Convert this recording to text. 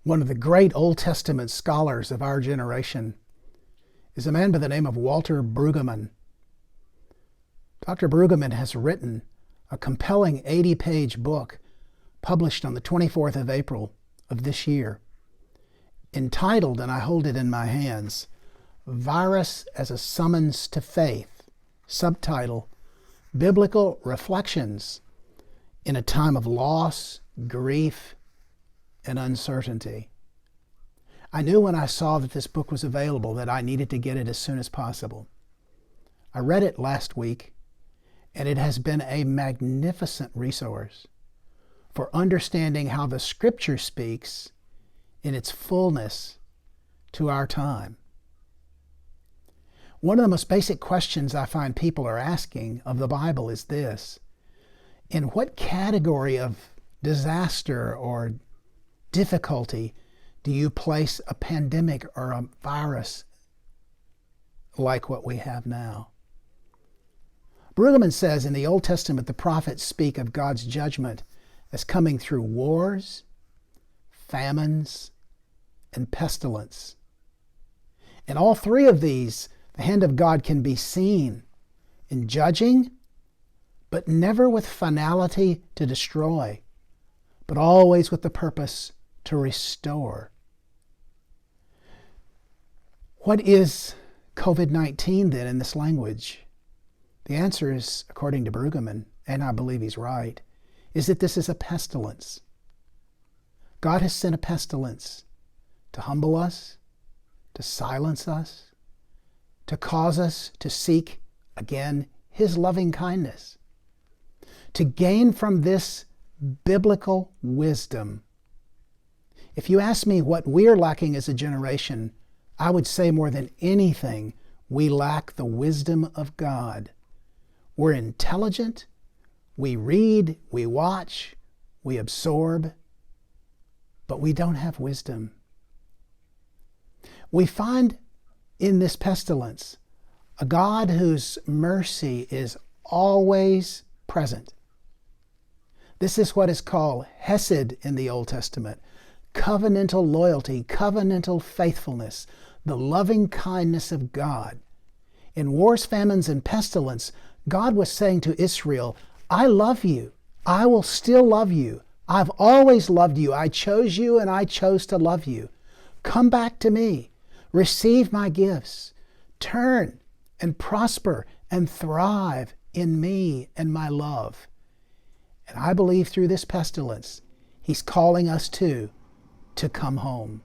One of the great Old Testament scholars of our generation is a man by the name of Walter Brueggemann. Dr. Brueggemann has written a compelling 80-page book published on the 24th of April of this year, entitled, and I hold it in my hands, Virus as a Summons to Faith, subtitle, Biblical Reflections in a Time of Loss, Grief, and Uncertainty. I knew when I saw that this book was available that I needed to get it as soon as possible. I read it last week, and it has been a magnificent resource for understanding how the Scripture speaks in its fullness to our time. One of the most basic questions I find people are asking of the Bible is this: in what category of disaster or difficulty do you place a pandemic or a virus like what we have now? Brueggemann says in the Old Testament the prophets speak of God's judgment as coming through wars, famines, and pestilence. In all three of these, the hand of God can be seen in judging, but never with finality to destroy, but always with the purpose to restore. What is COVID-19 then in this language? The answer is, according to Brueggemann, and I believe he's right, is that this is a pestilence. God has sent a pestilence to humble us, to silence us, to cause us to seek again His loving kindness, to gain from this biblical wisdom. If you ask me what we're lacking as a generation, I would say more than anything, we lack the wisdom of God. We're intelligent, we read, we watch, we absorb, but we don't have wisdom. We find in this pestilence a God whose mercy is always present. This is what is called Hesed in the Old Testament, covenantal loyalty, covenantal faithfulness, the loving kindness of God. In wars, famines, and pestilence, God was saying to Israel, I love you. I will still love you. I've always loved you. I chose you and I chose to love you. Come back to me. Receive my gifts. Turn and prosper and thrive in me and my love. And I believe through this pestilence, He's calling us to come home.